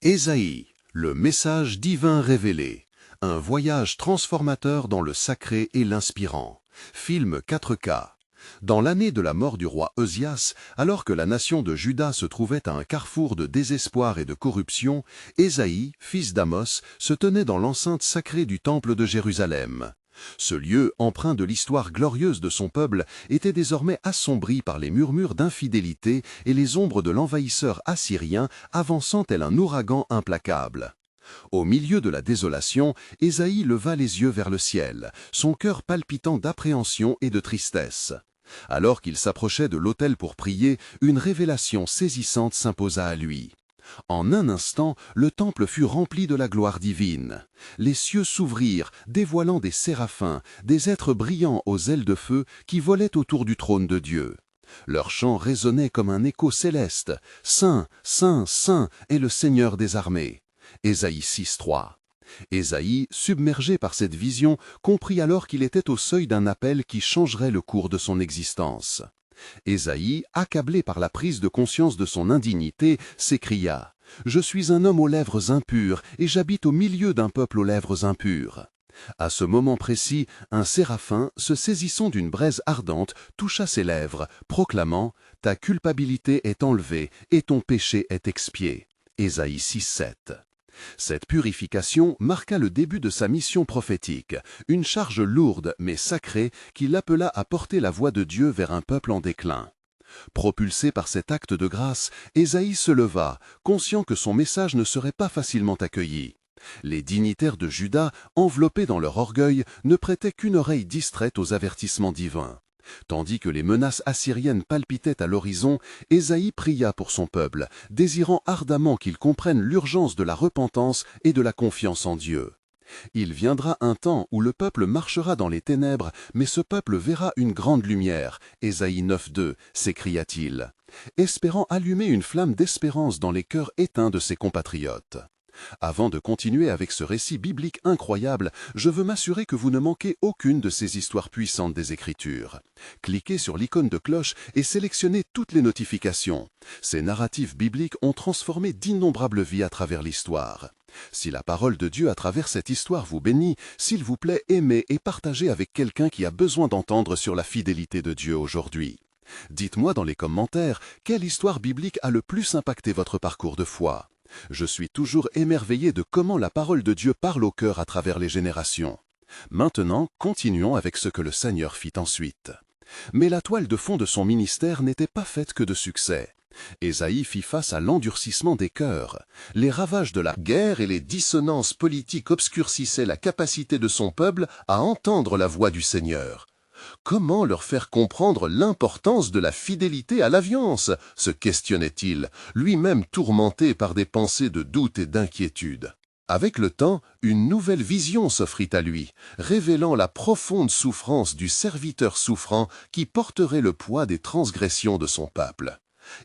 Ésaïe, le message divin révélé. Un voyage transformateur dans le sacré et l'inspirant. Film 4K. Dans l'année de la mort du roi Osias, alors que la nation de Juda se trouvait à un carrefour de désespoir et de corruption, Ésaïe, fils d'Amos, se tenait dans l'enceinte sacrée du temple de Jérusalem. Ce lieu, empreint de l'histoire glorieuse de son peuple, était désormais assombri par les murmures d'infidélité et les ombres de l'envahisseur assyrien avançant tel un ouragan implacable. Au milieu de la désolation, Ésaïe leva les yeux vers le ciel, son cœur palpitant d'appréhension et de tristesse. Alors qu'il s'approchait de l'autel pour prier, une révélation saisissante s'imposa à lui. En un instant, le temple fut rempli de la gloire divine. Les cieux s'ouvrirent, dévoilant des séraphins, des êtres brillants aux ailes de feu qui volaient autour du trône de Dieu. Leur chant résonnait comme un écho céleste. « Saint, Saint, Saint est le Seigneur des armées ». Ésaïe 6:3. Ésaïe, submergé par cette vision, comprit alors qu'il était au seuil d'un appel qui changerait le cours de son existence. Ésaïe, accablé par la prise de conscience de son indignité, s'écria « Je suis un homme aux lèvres impures et j'habite au milieu d'un peuple aux lèvres impures ». À ce moment précis, un séraphin, se saisissant d'une braise ardente, toucha ses lèvres, proclamant « Ta culpabilité est enlevée et ton péché est expié ». Ésaïe 6:7. Cette purification marqua le début de sa mission prophétique, une charge lourde mais sacrée qui l'appela à porter la voix de Dieu vers un peuple en déclin. Propulsé par cet acte de grâce, Ésaïe se leva, conscient que son message ne serait pas facilement accueilli. Les dignitaires de Juda, enveloppés dans leur orgueil, ne prêtaient qu'une oreille distraite aux avertissements divins. Tandis que les menaces assyriennes palpitaient à l'horizon, Ésaïe pria pour son peuple, désirant ardemment qu'il comprenne l'urgence de la repentance et de la confiance en Dieu. Il viendra un temps où le peuple marchera dans les ténèbres, mais ce peuple verra une grande lumière. Ésaïe 9:2, s'écria-t-il, espérant allumer une flamme d'espérance dans les cœurs éteints de ses compatriotes. Avant de continuer avec ce récit biblique incroyable, je veux m'assurer que vous ne manquez aucune de ces histoires puissantes des Écritures. Cliquez sur l'icône de cloche et sélectionnez toutes les notifications. Ces narratifs bibliques ont transformé d'innombrables vies à travers l'histoire. Si la parole de Dieu à travers cette histoire vous bénit, s'il vous plaît, aimez et partagez avec quelqu'un qui a besoin d'entendre sur la fidélité de Dieu aujourd'hui. Dites-moi dans les commentaires quelle histoire biblique a le plus impacté votre parcours de foi. Je suis toujours émerveillé de comment la parole de Dieu parle au cœur à travers les générations. Maintenant, continuons avec ce que le Seigneur fit ensuite. Mais la toile de fond de son ministère n'était pas faite que de succès. Ésaïe fit face à l'endurcissement des cœurs. Les ravages de la guerre et les dissonances politiques obscurcissaient la capacité de son peuple à entendre la voix du Seigneur. Comment leur faire comprendre l'importance de la fidélité à l'alliance, se questionnait-il, lui-même tourmenté par des pensées de doute et d'inquiétude. Avec le temps, une nouvelle vision s'offrit à lui, révélant la profonde souffrance du serviteur souffrant qui porterait le poids des transgressions de son peuple.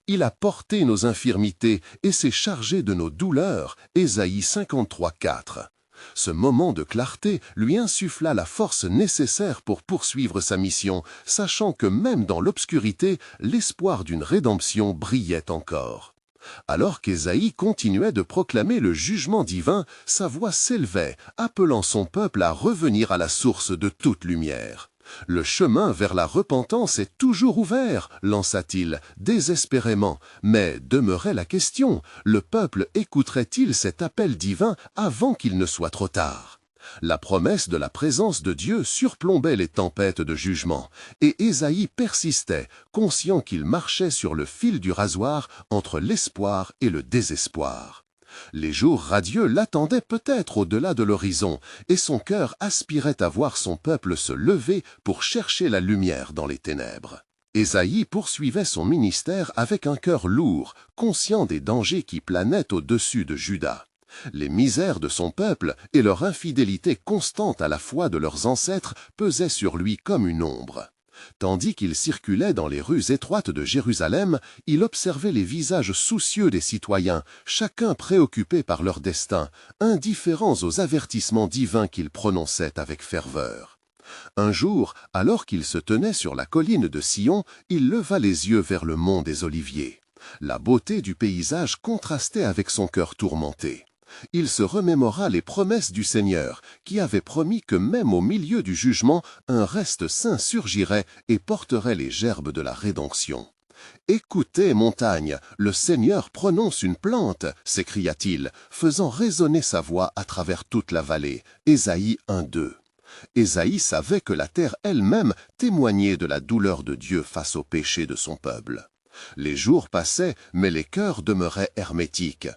Il a porté nos infirmités et s'est chargé de nos douleurs, Ésaïe 53:4. Ce moment de clarté lui insuffla la force nécessaire pour poursuivre sa mission, sachant que même dans l'obscurité, l'espoir d'une rédemption brillait encore. Alors qu'Ésaïe continuait de proclamer le jugement divin, sa voix s'élevait, appelant son peuple à revenir à la source de toute lumière. « Le chemin vers la repentance est toujours ouvert, lança-t-il, désespérément. Mais demeurait la question, le peuple écouterait-il cet appel divin avant qu'il ne soit trop tard? La promesse de la présence de Dieu surplombait les tempêtes de jugement, et Ésaïe persistait, conscient qu'il marchait sur le fil du rasoir entre l'espoir et le désespoir. Les jours radieux l'attendaient peut-être au-delà de l'horizon, et son cœur aspirait à voir son peuple se lever pour chercher la lumière dans les ténèbres. Ésaïe poursuivait son ministère avec un cœur lourd, conscient des dangers qui planaient au-dessus de Juda. Les misères de son peuple et leur infidélité constante à la foi de leurs ancêtres pesaient sur lui comme une ombre. Tandis qu'il circulait dans les rues étroites de Jérusalem, il observait les visages soucieux des citoyens, chacun préoccupé par leur destin, indifférents aux avertissements divins qu'il prononçait avec ferveur. Un jour, alors qu'il se tenait sur la colline de Sion, il leva les yeux vers le mont des Oliviers. La beauté du paysage contrastait avec son cœur tourmenté. Il se remémora les promesses du Seigneur, qui avait promis que même au milieu du jugement, un reste saint surgirait et porterait les gerbes de la rédemption. « Écoutez, montagne, le Seigneur prononce une plainte !» s'écria-t-il, faisant résonner sa voix à travers toute la vallée. Ésaïe 1:2. Ésaïe savait que la terre elle-même témoignait de la douleur de Dieu face au péché de son peuple. Les jours passaient, mais les cœurs demeuraient hermétiques.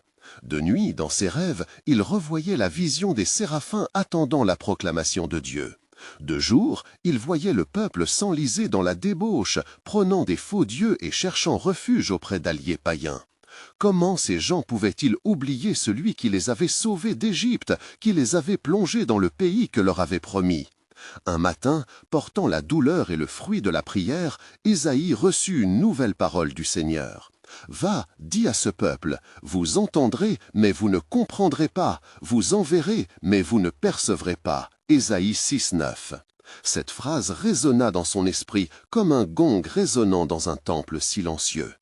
De nuit, dans ses rêves, il revoyait la vision des séraphins attendant la proclamation de Dieu. De jour, il voyait le peuple s'enliser dans la débauche, prônant des faux dieux et cherchant refuge auprès d'alliés païens. Comment ces gens pouvaient-ils oublier celui qui les avait sauvés d'Égypte, qui les avait plongés dans le pays que leur avait promis? Un matin, portant la douleur et le fruit de la prière, Ésaïe reçut une nouvelle parole du Seigneur. « Va, dis à ce peuple, vous entendrez, mais vous ne comprendrez pas, vous enverrez, mais vous ne percevrez pas. » Ésaïe 6:9. Cette phrase résonna dans son esprit comme un gong résonnant dans un temple silencieux.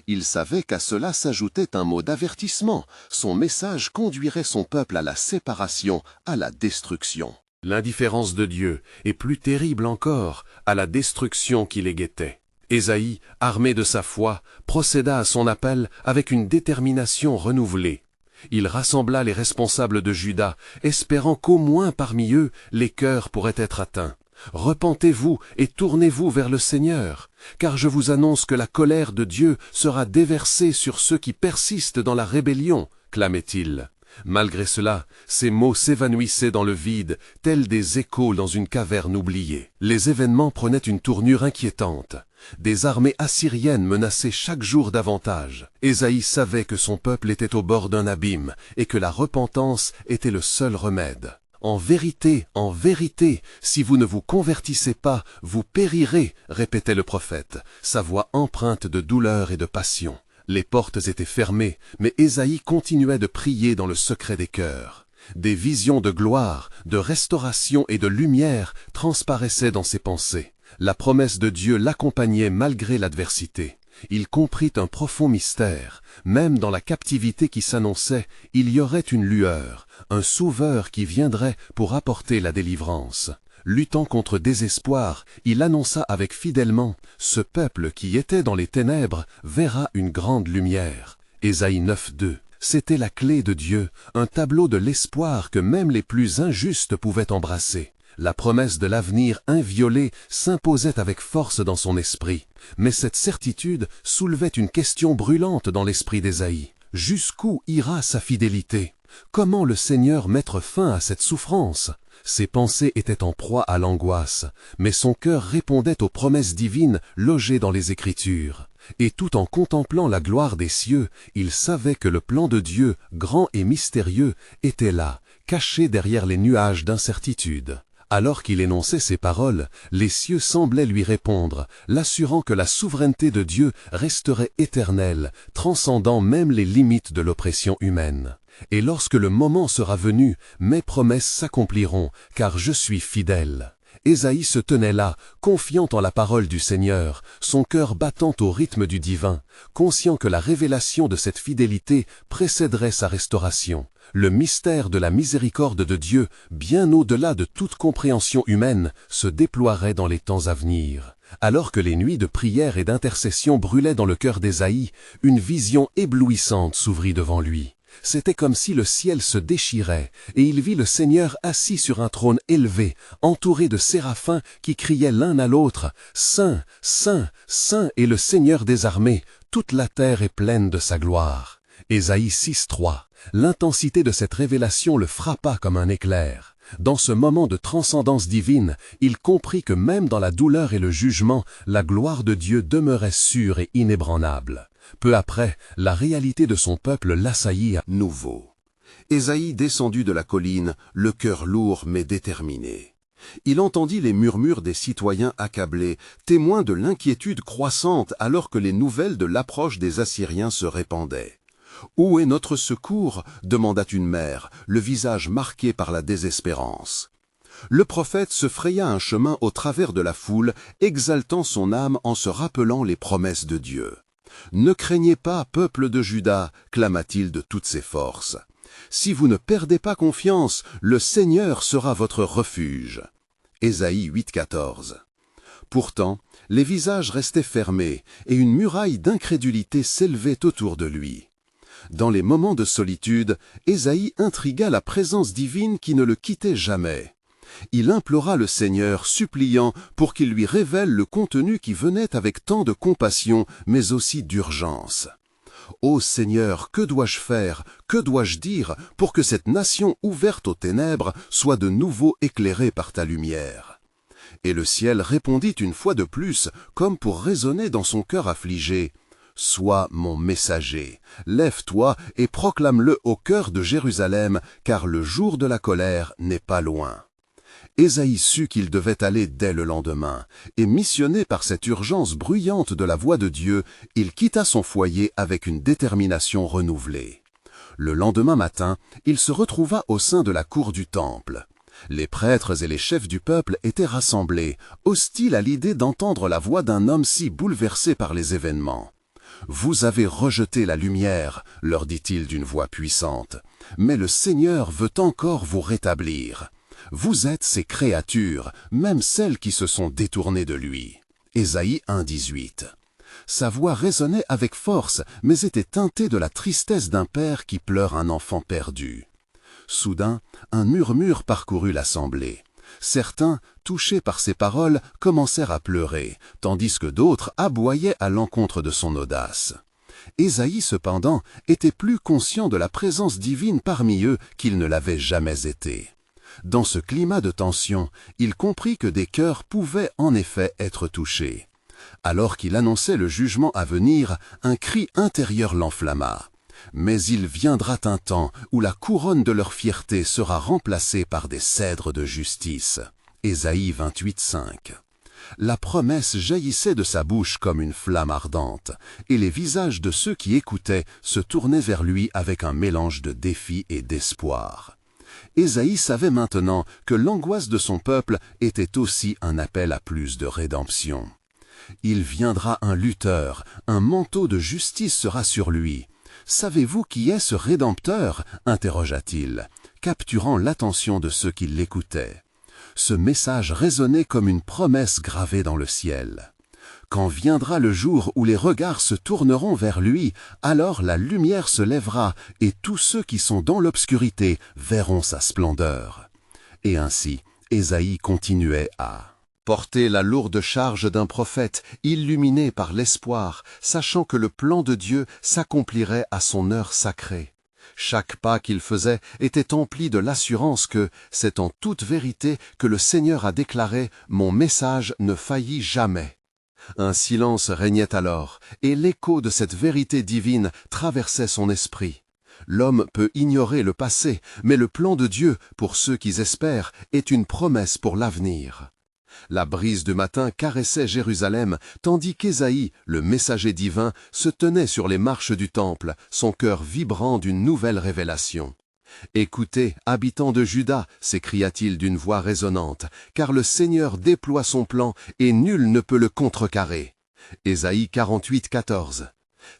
Il savait qu'à cela s'ajoutait un mot d'avertissement. Son message conduirait son peuple à la séparation, à la destruction. L'indifférence de Dieu est plus terrible encore, à la destruction qui les guettait. Ésaïe, armé de sa foi, procéda à son appel avec une détermination renouvelée. Il rassembla les responsables de Juda, espérant qu'au moins parmi eux, les cœurs pourraient être atteints. « Repentez-vous et tournez-vous vers le Seigneur, car je vous annonce que la colère de Dieu sera déversée sur ceux qui persistent dans la rébellion, » clamait-il. Malgré cela, ces mots s'évanouissaient dans le vide, tels des échos dans une caverne oubliée. Les événements prenaient une tournure inquiétante. Des armées assyriennes menaçaient chaque jour davantage. Ésaïe savait que son peuple était au bord d'un abîme et que la repentance était le seul remède. « En vérité, si vous ne vous convertissez pas, vous périrez » répétait le prophète, sa voix empreinte de douleur et de passion. Les portes étaient fermées, mais Ésaïe continuait de prier dans le secret des cœurs. Des visions de gloire, de restauration et de lumière transparaissaient dans ses pensées. La promesse de Dieu l'accompagnait malgré l'adversité. Il comprit un profond mystère. Même dans la captivité qui s'annonçait, il y aurait une lueur, un sauveur qui viendrait pour apporter la délivrance. Luttant contre désespoir, il annonça avec fidèlement « Ce peuple qui était dans les ténèbres verra une grande lumière ». Ésaïe 9:2. C'était la clé de Dieu, un tableau de l'espoir que même les plus injustes pouvaient embrasser. La promesse de l'avenir inviolé s'imposait avec force dans son esprit. Mais cette certitude soulevait une question brûlante dans l'esprit d'Ésaïe. Jusqu'où ira sa fidélité? Comment le Seigneur mettre fin à cette souffrance? Ses pensées étaient en proie à l'angoisse, mais son cœur répondait aux promesses divines logées dans les Écritures. Et tout en contemplant la gloire des cieux, il savait que le plan de Dieu, grand et mystérieux, était là, caché derrière les nuages d'incertitude. Alors qu'il énonçait ces paroles, les cieux semblaient lui répondre, l'assurant que la souveraineté de Dieu resterait éternelle, transcendant même les limites de l'oppression humaine. Et lorsque le moment sera venu, mes promesses s'accompliront, car je suis fidèle. Ésaïe se tenait là, confiant en la parole du Seigneur, son cœur battant au rythme du divin, conscient que la révélation de cette fidélité précéderait sa restauration. Le mystère de la miséricorde de Dieu, bien au-delà de toute compréhension humaine, se déploierait dans les temps à venir. Alors que les nuits de prière et d'intercession brûlaient dans le cœur d'Ésaïe, une vision éblouissante s'ouvrit devant lui. C'était comme si le ciel se déchirait, et il vit le Seigneur assis sur un trône élevé, entouré de séraphins qui criaient l'un à l'autre « Saint, Saint, Saint est le Seigneur des armées, toute la terre est pleine de sa gloire. » Ésaïe 6:3. L'intensité de cette révélation le frappa comme un éclair. Dans ce moment de transcendance divine, il comprit que même dans la douleur et le jugement, la gloire de Dieu demeurait sûre et inébranlable. Peu après, la réalité de son peuple l'assaillit à nouveau. Ésaïe descendit de la colline, le cœur lourd mais déterminé. Il entendit les murmures des citoyens accablés, témoins de l'inquiétude croissante alors que les nouvelles de l'approche des Assyriens se répandaient. « Où est notre secours ?» demanda une mère, le visage marqué par la désespérance. Le prophète se fraya un chemin au travers de la foule, exaltant son âme en se rappelant les promesses de Dieu. « Ne craignez pas, peuple de Juda, clama-t-il de toutes ses forces. Si vous ne perdez pas confiance, le Seigneur sera votre refuge. » Ésaïe 8,14. Pourtant, les visages restaient fermés et une muraille d'incrédulité s'élevait autour de lui. Dans les moments de solitude, Ésaïe intrigua la présence divine qui ne le quittait jamais. Il implora le Seigneur, suppliant pour qu'il lui révèle le contenu qui venait avec tant de compassion, mais aussi d'urgence. « Ô Seigneur, que dois-je faire, que dois-je dire pour que cette nation ouverte aux ténèbres soit de nouveau éclairée par ta lumière ?» Et le ciel répondit une fois de plus, comme pour résonner dans son cœur affligé. « Sois mon messager, lève-toi et proclame-le au cœur de Jérusalem, car le jour de la colère n'est pas loin. » Ésaïe sut qu'il devait aller dès le lendemain, et missionné par cette urgence bruyante de la voix de Dieu, il quitta son foyer avec une détermination renouvelée. Le lendemain matin, il se retrouva au sein de la cour du temple. Les prêtres et les chefs du peuple étaient rassemblés, hostiles à l'idée d'entendre la voix d'un homme si bouleversé par les événements. « Vous avez rejeté la lumière, leur dit-il d'une voix puissante, mais le Seigneur veut encore vous rétablir. Vous êtes ses créatures, même celles qui se sont détournées de lui. » Ésaïe 1,18. Sa voix résonnait avec force, mais était teintée de la tristesse d'un père qui pleure un enfant perdu. Soudain, un murmure parcourut l'assemblée. Certains, touchés par ces paroles, commencèrent à pleurer, tandis que d'autres aboyaient à l'encontre de son audace. Ésaïe, cependant, était plus conscient de la présence divine parmi eux qu'il ne l'avait jamais été. Dans ce climat de tension, il comprit que des cœurs pouvaient en effet être touchés. Alors qu'il annonçait le jugement à venir, un cri intérieur l'enflamma. Mais il viendra un temps où la couronne de leur fierté sera remplacée par des cèdres de justice. Ésaïe 28,5. La promesse jaillissait de sa bouche comme une flamme ardente, et les visages de ceux qui écoutaient se tournaient vers lui avec un mélange de défi et d'espoir. Ésaïe savait maintenant que l'angoisse de son peuple était aussi un appel à plus de rédemption. Il viendra un lutteur, un manteau de justice sera sur lui. « Savez-vous qui est ce Rédempteur ?» interrogea-t-il, capturant l'attention de ceux qui l'écoutaient. Ce message résonnait comme une promesse gravée dans le ciel. Quand viendra le jour où les regards se tourneront vers lui, alors la lumière se lèvera et tous ceux qui sont dans l'obscurité verront sa splendeur. Et ainsi, Ésaïe continuait à porter la lourde charge d'un prophète, illuminé par l'espoir, sachant que le plan de Dieu s'accomplirait à son heure sacrée. Chaque pas qu'il faisait était empli de l'assurance que c'est en toute vérité que le Seigneur a déclaré « Mon message ne faillit jamais ». Un silence régnait alors, et l'écho de cette vérité divine traversait son esprit. L'homme peut ignorer le passé, mais le plan de Dieu, pour ceux qui espèrent, est une promesse pour l'avenir. La brise du matin caressait Jérusalem, tandis qu'Ésaïe, le messager divin, se tenait sur les marches du temple, son cœur vibrant d'une nouvelle révélation. « Écoutez, habitants de Juda, s'écria-t-il d'une voix résonnante, car le Seigneur déploie son plan et nul ne peut le contrecarrer. » Ésaïe 48,14.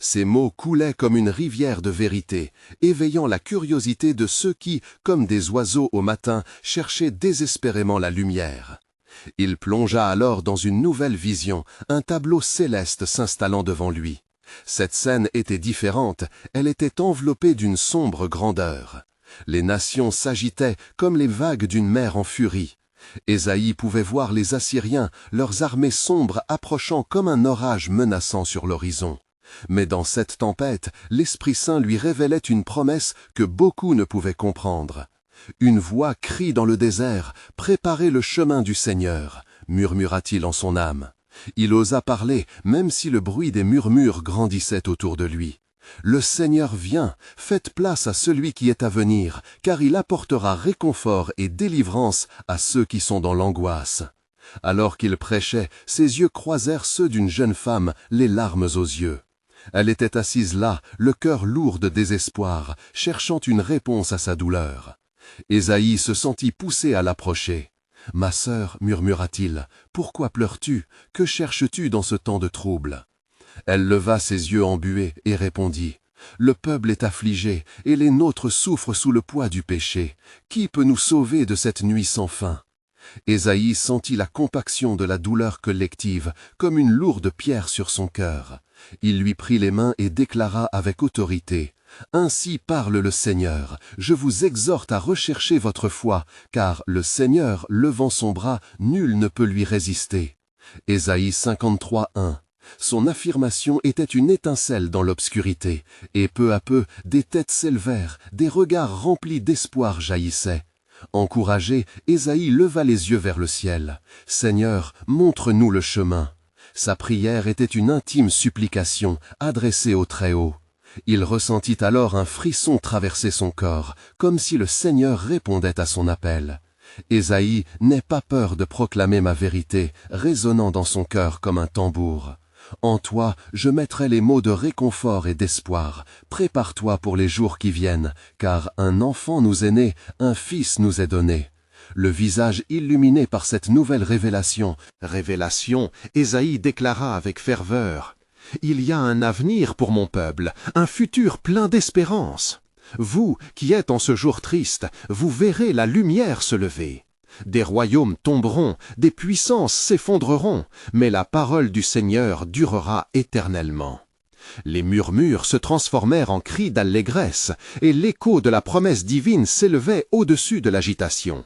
Ces mots coulaient comme une rivière de vérité, éveillant la curiosité de ceux qui, comme des oiseaux au matin, cherchaient désespérément la lumière. Il plongea alors dans une nouvelle vision, un tableau céleste s'installant devant lui. Cette scène était différente, elle était enveloppée d'une sombre grandeur. Les nations s'agitaient comme les vagues d'une mer en furie. Ésaïe pouvait voir les Assyriens, leurs armées sombres approchant comme un orage menaçant sur l'horizon. Mais dans cette tempête, l'Esprit Saint lui révélait une promesse que beaucoup ne pouvaient comprendre. Une voix crie dans le désert, « Préparez le chemin du Seigneur », murmura-t-il en son âme. Il osa parler, même si le bruit des murmures grandissait autour de lui. « Le Seigneur vient, faites place à celui qui est à venir, car il apportera réconfort et délivrance à ceux qui sont dans l'angoisse. » Alors qu'il prêchait, ses yeux croisèrent ceux d'une jeune femme, les larmes aux yeux. Elle était assise là, le cœur lourd de désespoir, cherchant une réponse à sa douleur. Ésaïe se sentit poussé à l'approcher. « Ma sœur, murmura-t-il, pourquoi pleures-tu? Que cherches-tu dans ce temps de trouble ?» Elle leva ses yeux embués et répondit, « Le peuple est affligé, et les nôtres souffrent sous le poids du péché. Qui peut nous sauver de cette nuit sans fin ?» Ésaïe sentit la compaction de la douleur collective, comme une lourde pierre sur son cœur. Il lui prit les mains et déclara avec autorité, « Ainsi parle le Seigneur, je vous exhorte à rechercher votre foi, car le Seigneur, levant son bras, nul ne peut lui résister. » Ésaïe 53:1. Son affirmation était une étincelle dans l'obscurité, et peu à peu, des têtes s'élevèrent, des regards remplis d'espoir jaillissaient. Encouragé, Ésaïe leva les yeux vers le ciel. « Seigneur, montre-nous le chemin. » Sa prière était une intime supplication, adressée au Très-Haut. Il ressentit alors un frisson traverser son corps, comme si le Seigneur répondait à son appel. Ésaïe n'aie pas peur de proclamer ma vérité, résonnant dans son cœur comme un tambour. En toi, je mettrai les mots de réconfort et d'espoir. Prépare-toi pour les jours qui viennent, car un enfant nous est né, un fils nous est donné. Le visage illuminé par cette nouvelle révélation, Ésaïe déclara avec ferveur, « Il y a un avenir pour mon peuple, un futur plein d'espérance. Vous, qui êtes en ce jour triste, vous verrez la lumière se lever. Des royaumes tomberont, des puissances s'effondreront, mais la parole du Seigneur durera éternellement. » Les murmures se transformèrent en cris d'allégresse, et l'écho de la promesse divine s'élevait au-dessus de l'agitation.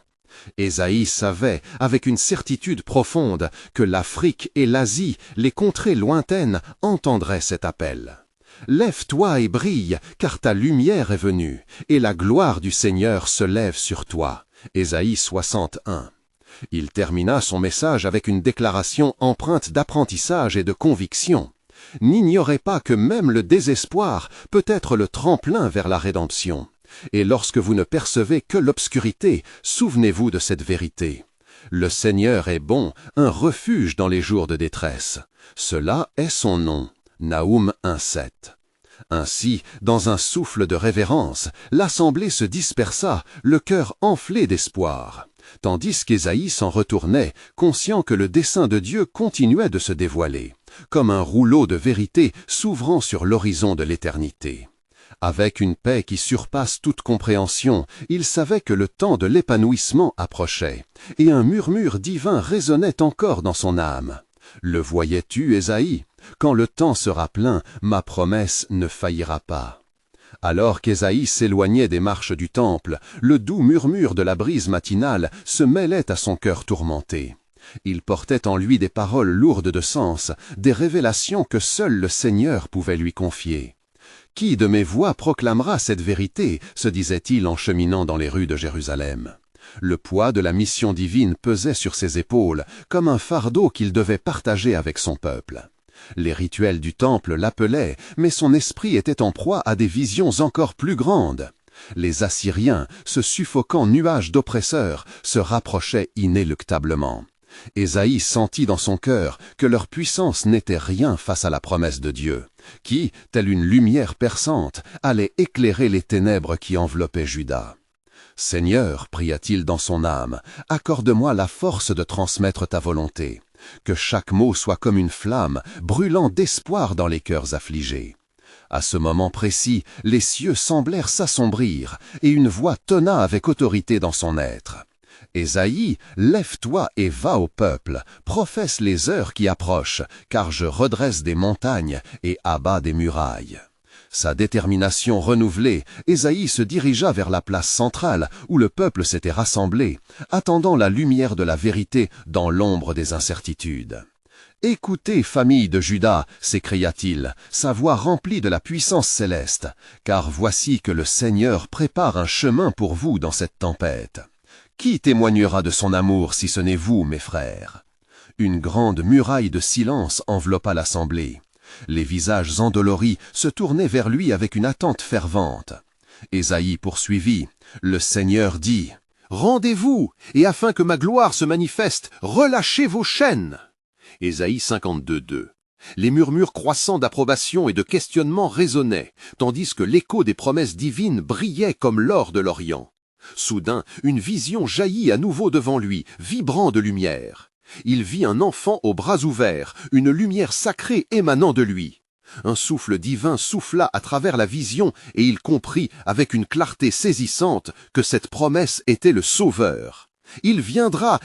Ésaïe savait, avec une certitude profonde, que l'Afrique et l'Asie, les contrées lointaines, entendraient cet appel. « Lève-toi et brille, car ta lumière est venue, et la gloire du Seigneur se lève sur toi. » Ésaïe 61. Il termina son message avec une déclaration empreinte d'apprentissage et de conviction. « N'ignorez pas que même le désespoir peut être le tremplin vers la rédemption. Et lorsque vous ne percevez que l'obscurité, souvenez-vous de cette vérité. Le Seigneur est bon, un refuge dans les jours de détresse. Cela est son nom. » Naoum 1:7. Ainsi, dans un souffle de révérence, l'assemblée se dispersa, le cœur enflé d'espoir, tandis qu'Ésaïe s'en retournait, conscient que le dessein de Dieu continuait de se dévoiler, comme un rouleau de vérité s'ouvrant sur l'horizon de l'éternité. Avec une paix qui surpasse toute compréhension, il savait que le temps de l'épanouissement approchait, et un murmure divin résonnait encore dans son âme. Le voyais-tu, Ésaïe? Quand le temps sera plein, ma promesse ne faillira pas. Alors qu'Ésaïe s'éloignait des marches du temple, le doux murmure de la brise matinale se mêlait à son cœur tourmenté. Il portait en lui des paroles lourdes de sens, des révélations que seul le Seigneur pouvait lui confier. « Qui de mes voix proclamera cette vérité ?» se disait-il en cheminant dans les rues de Jérusalem. Le poids de la mission divine pesait sur ses épaules, comme un fardeau qu'il devait partager avec son peuple. Les rituels du temple l'appelaient, mais son esprit était en proie à des visions encore plus grandes. Les Assyriens, ce suffocant nuage d'oppresseurs, se rapprochaient inéluctablement. Ésaïe sentit dans son cœur que leur puissance n'était rien face à la promesse de Dieu, qui, telle une lumière perçante, allait éclairer les ténèbres qui enveloppaient Juda. « Seigneur, pria-t-il dans son âme, accorde-moi la force de transmettre ta volonté. Que chaque mot soit comme une flamme, brûlant d'espoir dans les cœurs affligés. » À ce moment précis, les cieux semblèrent s'assombrir, et une voix tonna avec autorité dans son être. « Ésaïe, lève-toi et va au peuple, professe les heures qui approchent, car je redresse des montagnes et abats des murailles. » Sa détermination renouvelée, Ésaïe se dirigea vers la place centrale où le peuple s'était rassemblé, attendant la lumière de la vérité dans l'ombre des incertitudes. « Écoutez, famille de Juda, s'écria-t-il, sa voix remplie de la puissance céleste, car voici que le Seigneur prépare un chemin pour vous dans cette tempête. Qui témoignera de son amour si ce n'est vous, mes frères ?» Une grande muraille de silence enveloppa l'assemblée. Les visages endoloris se tournaient vers lui avec une attente fervente. Ésaïe poursuivit. Le Seigneur dit, « Rendez-vous, et afin que ma gloire se manifeste, relâchez vos chaînes. » Ésaïe 52:2. Les murmures croissants d'approbation et de questionnement résonnaient, tandis que l'écho des promesses divines brillait comme l'or de l'Orient. Soudain, une vision jaillit à nouveau devant lui, vibrant de lumière. Il vit un enfant aux bras ouverts, une lumière sacrée émanant de lui. Un souffle divin souffla à travers la vision et il comprit avec une clarté saisissante que cette promesse était le Sauveur. Il viendra,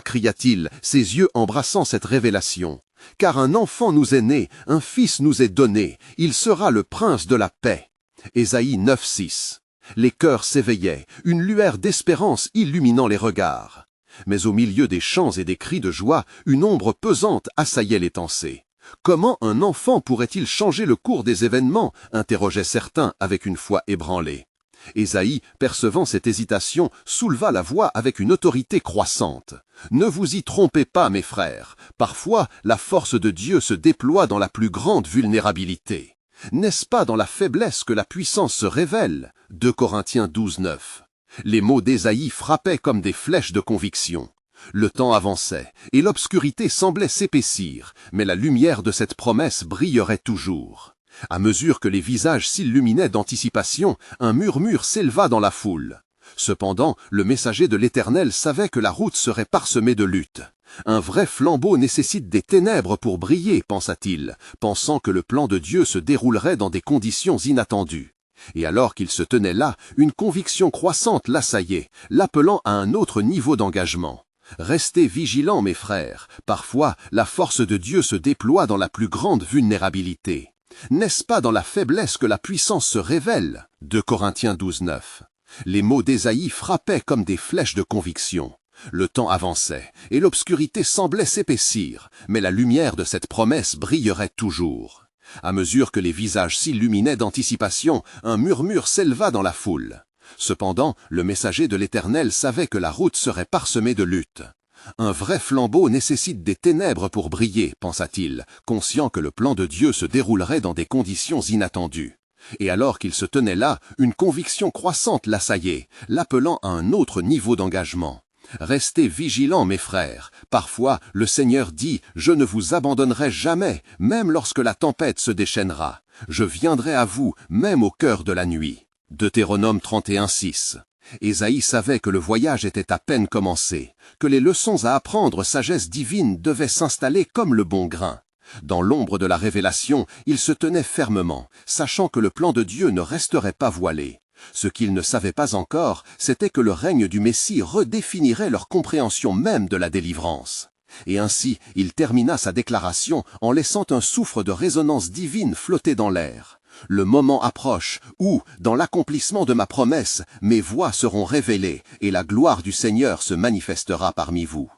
cria-t-il, ses yeux embrassant cette révélation. Car un enfant nous est né, un fils nous est donné, il sera le prince de la paix. Ésaïe 9:6. Les cœurs s'éveillaient, une lueur d'espérance illuminant les regards. Mais au milieu des chants et des cris de joie, une ombre pesante assaillait les pensées. Comment un enfant pourrait-il changer le cours des événements? Interrogeaient certains avec une foi ébranlée. Ésaïe, percevant cette hésitation, souleva la voix avec une autorité croissante. Ne vous y trompez pas, mes frères. Parfois, la force de Dieu se déploie dans la plus grande vulnérabilité. N'est-ce pas dans la faiblesse que la puissance se révèle? 2 Corinthiens 12:9. Les mots d'Ésaïe frappaient comme des flèches de conviction. Le temps avançait, et l'obscurité semblait s'épaissir, mais la lumière de cette promesse brillerait toujours. À mesure que les visages s'illuminaient d'anticipation, un murmure s'éleva dans la foule. Cependant, le messager de l'Éternel savait que la route serait parsemée de luttes. Un vrai flambeau nécessite des ténèbres pour briller, pensa-t-il, pensant que le plan de Dieu se déroulerait dans des conditions inattendues. Et alors qu'il se tenait là, une conviction croissante l'assaillait, l'appelant à un autre niveau d'engagement. Restez vigilants, mes frères. Parfois, la force de Dieu se déploie dans la plus grande vulnérabilité. N'est-ce pas dans la faiblesse que la puissance se révèle? 2 Corinthiens 12:9. Les mots d'Ésaïe frappaient comme des flèches de conviction. Le temps avançait, et l'obscurité semblait s'épaissir, mais la lumière de cette promesse brillerait toujours. À mesure que les visages s'illuminaient d'anticipation, un murmure s'éleva dans la foule. Cependant, le messager de l'Éternel savait que la route serait parsemée de luttes. Un vrai flambeau nécessite des ténèbres pour briller, pensa-t-il, conscient que le plan de Dieu se déroulerait dans des conditions inattendues. Et alors qu'il se tenait là, une conviction croissante l'assaillait, l'appelant à un autre niveau d'engagement. Restez vigilants, mes frères. Parfois, le Seigneur dit « Je ne vous abandonnerai jamais, même lorsque la tempête se déchaînera. Je viendrai à vous, même au cœur de la nuit. » Deutéronome 31:6. Ésaïe savait que le voyage était à peine commencé, que les leçons à apprendre sagesse divine devaient s'installer comme le bon grain. Dans l'ombre de la révélation, il se tenait fermement, sachant que le plan de Dieu ne resterait pas voilé. Ce qu'il ne savait pas encore, c'était que le règne du Messie redéfinirait leur compréhension même de la délivrance. Et ainsi, il termina sa déclaration en laissant un souffle de résonance divine flotter dans l'air. Le moment approche où, dans l'accomplissement de ma promesse, mes voix seront révélées et la gloire du Seigneur se manifestera parmi vous.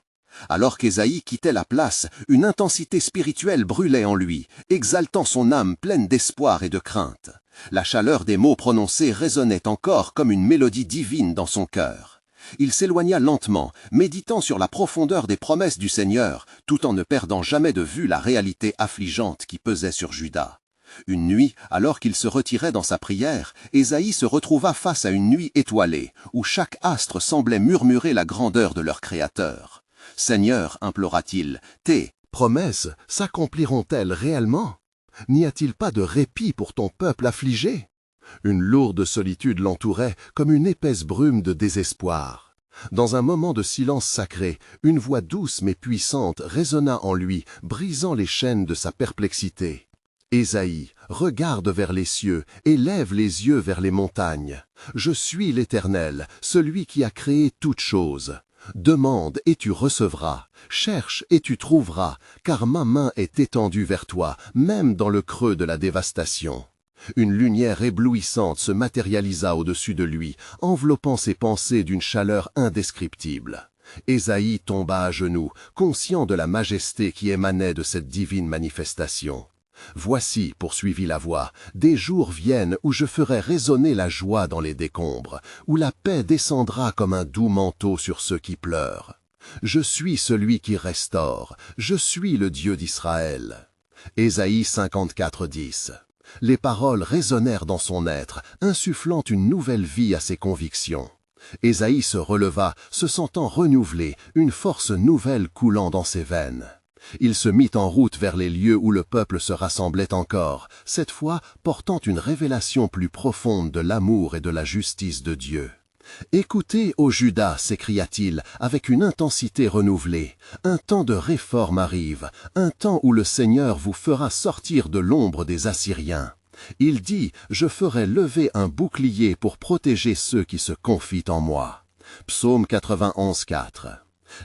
Alors qu'Ésaïe quittait la place, une intensité spirituelle brûlait en lui, exaltant son âme pleine d'espoir et de crainte. La chaleur des mots prononcés résonnait encore comme une mélodie divine dans son cœur. Il s'éloigna lentement, méditant sur la profondeur des promesses du Seigneur, tout en ne perdant jamais de vue la réalité affligeante qui pesait sur Juda. Une nuit, alors qu'il se retirait dans sa prière, Ésaïe se retrouva face à une nuit étoilée, où chaque astre semblait murmurer la grandeur de leur Créateur. « Seigneur, implora-t-il, tes promesses s'accompliront-elles réellement? N'y a-t-il pas de répit pour ton peuple affligé? » Une lourde solitude l'entourait comme une épaisse brume de désespoir. Dans un moment de silence sacré, une voix douce mais puissante résonna en lui, brisant les chaînes de sa perplexité. Ésaïe, regarde vers les cieux et lève les yeux vers les montagnes. Je suis l'Éternel, celui qui a créé toutes choses. Demande et tu recevras, cherche et tu trouveras, car ma main est étendue vers toi, même dans le creux de la dévastation. Une lumière éblouissante se matérialisa au-dessus de lui, enveloppant ses pensées d'une chaleur indescriptible. Ésaïe tomba à genoux, conscient de la majesté qui émanait de cette divine manifestation. « Voici, poursuivit la voix, des jours viennent où je ferai résonner la joie dans les décombres, où la paix descendra comme un doux manteau sur ceux qui pleurent. Je suis celui qui restaure, je suis le Dieu d'Israël. » Ésaïe 54:10. Les paroles résonnèrent dans son être, insufflant une nouvelle vie à ses convictions. Ésaïe se releva, se sentant renouvelé, une force nouvelle coulant dans ses veines. Il se mit en route vers les lieux où le peuple se rassemblait encore, cette fois portant une révélation plus profonde de l'amour et de la justice de Dieu. « Écoutez, ô Juda, s'écria-t-il, avec une intensité renouvelée. Un temps de réforme arrive, un temps où le Seigneur vous fera sortir de l'ombre des Assyriens. Il dit, je ferai lever un bouclier pour protéger ceux qui se confient en moi. » Psaume 91, 4.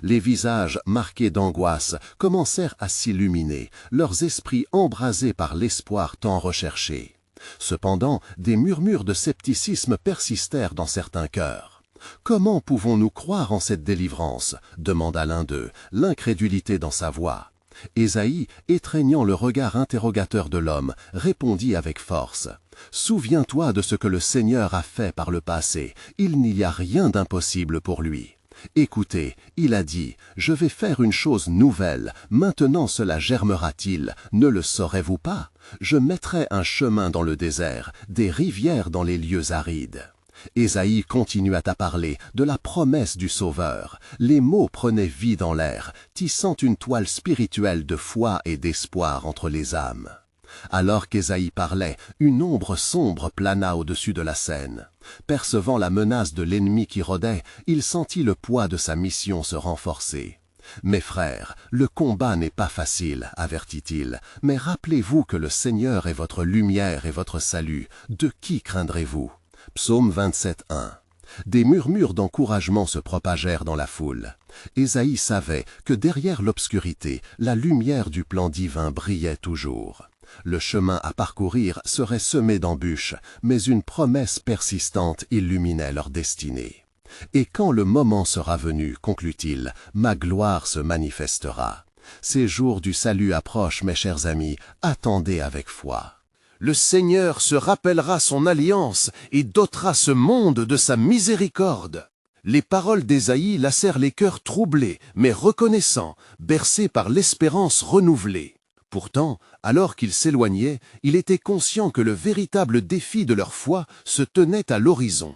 Les visages marqués d'angoisse commencèrent à s'illuminer, leurs esprits embrasés par l'espoir tant recherché. Cependant, des murmures de scepticisme persistèrent dans certains cœurs. « Comment pouvons-nous croire en cette délivrance ?» demanda l'un d'eux, l'incrédulité dans sa voix. Ésaïe, étreignant le regard interrogateur de l'homme, répondit avec force. « Souviens-toi de ce que le Seigneur a fait par le passé, il n'y a rien d'impossible pour lui. » Écoutez, il a dit, « Je vais faire une chose nouvelle, maintenant cela germera-t-il, ne le saurez-vous pas? Je mettrai un chemin dans le désert, des rivières dans les lieux arides. » Ésaïe continua à parler de la promesse du Sauveur. Les mots prenaient vie dans l'air, tissant une toile spirituelle de foi et d'espoir entre les âmes. Alors qu'Ésaïe parlait, une ombre sombre plana au-dessus de la scène. Percevant la menace de l'ennemi qui rôdait, il sentit le poids de sa mission se renforcer. « Mes frères, le combat n'est pas facile, avertit-il, mais rappelez-vous que le Seigneur est votre lumière et votre salut. De qui craindrez-vous » Psaume 27, 1. Des murmures d'encouragement se propagèrent dans la foule. Ésaïe savait que derrière l'obscurité, la lumière du plan divin brillait toujours. Le chemin à parcourir serait semé d'embûches, mais une promesse persistante illuminait leur destinée. « Et quand le moment sera venu, conclut-il, ma gloire se manifestera. » Ces jours du salut approchent, mes chers amis, attendez avec foi. Le Seigneur se rappellera son alliance et dotera ce monde de sa miséricorde. Les paroles d'Ésaïe lacèrent les cœurs troublés, mais reconnaissants, bercés par l'espérance renouvelée. Pourtant, alors qu'ils s'éloignaient, il était conscient que le véritable défi de leur foi se tenait à l'horizon.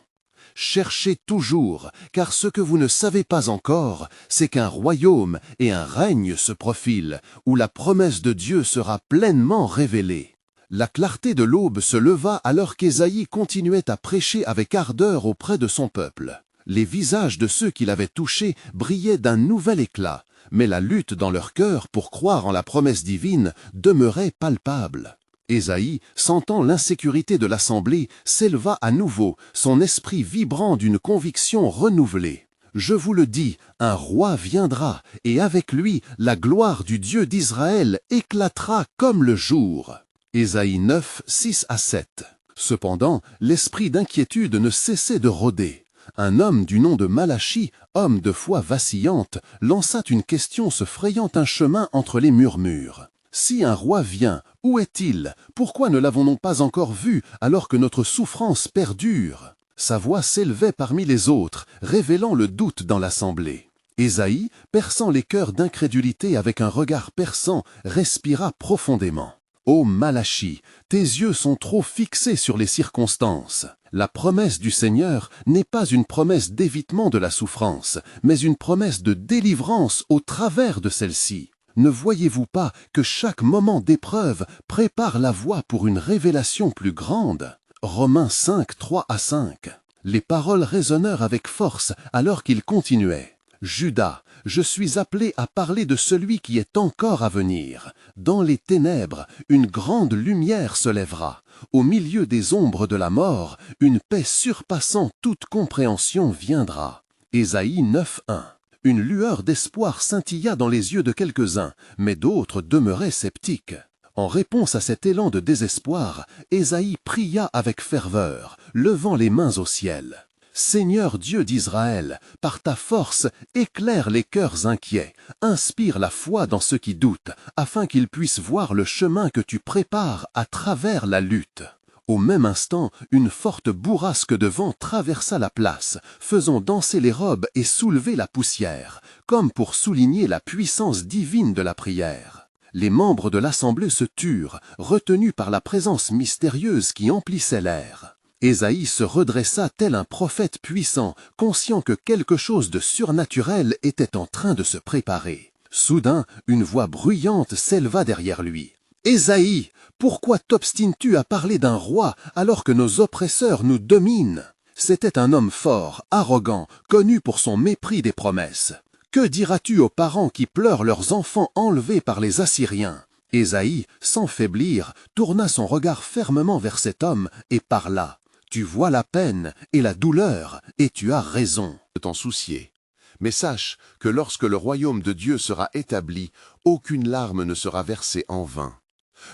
Cherchez toujours, car ce que vous ne savez pas encore, c'est qu'un royaume et un règne se profilent, où la promesse de Dieu sera pleinement révélée. La clarté de l'aube se leva alors qu'Ésaïe continuait à prêcher avec ardeur auprès de son peuple. Les visages de ceux qui l'avaient touché brillaient d'un nouvel éclat, mais la lutte dans leur cœur pour croire en la promesse divine demeurait palpable. Ésaïe, sentant l'insécurité de l'assemblée, s'éleva à nouveau, son esprit vibrant d'une conviction renouvelée. « Je vous le dis, un roi viendra, et avec lui, la gloire du Dieu d'Israël éclatera comme le jour. » Ésaïe 9, 6 à 7. Cependant, l'esprit d'inquiétude ne cessait de rôder. Un homme du nom de Malachi, homme de foi vacillante, lança une question se frayant un chemin entre les murmures. « Si un roi vient, où est-il? Pourquoi ne l'avons-nous pas encore vu alors que notre souffrance perdure ?» Sa voix s'élevait parmi les autres, révélant le doute dans l'assemblée. Ésaïe, perçant les cœurs d'incrédulité avec un regard perçant, respira profondément. « Ô Malachi, tes yeux sont trop fixés sur les circonstances. La promesse du Seigneur n'est pas une promesse d'évitement de la souffrance, mais une promesse de délivrance au travers de celle-ci. Ne voyez-vous pas que chaque moment d'épreuve prépare la voie pour une révélation plus grande ?» Romains 5, 3 à 5. Les paroles résonnèrent avec force alors qu'il continuait. « Judas, je suis appelé à parler de celui qui est encore à venir. Dans les ténèbres, une grande lumière se lèvera. Au milieu des ombres de la mort, une paix surpassant toute compréhension viendra. » Ésaïe 9, 1. Une lueur d'espoir scintilla dans les yeux de quelques-uns, mais d'autres demeuraient sceptiques. En réponse à cet élan de désespoir, Ésaïe pria avec ferveur, levant les mains au ciel. Seigneur Dieu d'Israël, par ta force, éclaire les cœurs inquiets, inspire la foi dans ceux qui doutent, afin qu'ils puissent voir le chemin que tu prépares à travers la lutte. Au même instant, une forte bourrasque de vent traversa la place, faisant danser les robes et soulever la poussière, comme pour souligner la puissance divine de la prière. Les membres de l'assemblée se turent, retenus par la présence mystérieuse qui emplissait l'air. Ésaïe se redressa tel un prophète puissant, conscient que quelque chose de surnaturel était en train de se préparer. Soudain, une voix bruyante s'éleva derrière lui. « Ésaïe, pourquoi t'obstines-tu à parler d'un roi alors que nos oppresseurs nous dominent? C'était un homme fort, arrogant, connu pour son mépris des promesses. Que diras-tu aux parents qui pleurent leurs enfants enlevés par les Assyriens? Ésaïe, sans faiblir, tourna son regard fermement vers cet homme et parla. Tu vois la peine et la douleur, et tu as raison de t'en soucier. Mais sache que lorsque le royaume de Dieu sera établi, aucune larme ne sera versée en vain.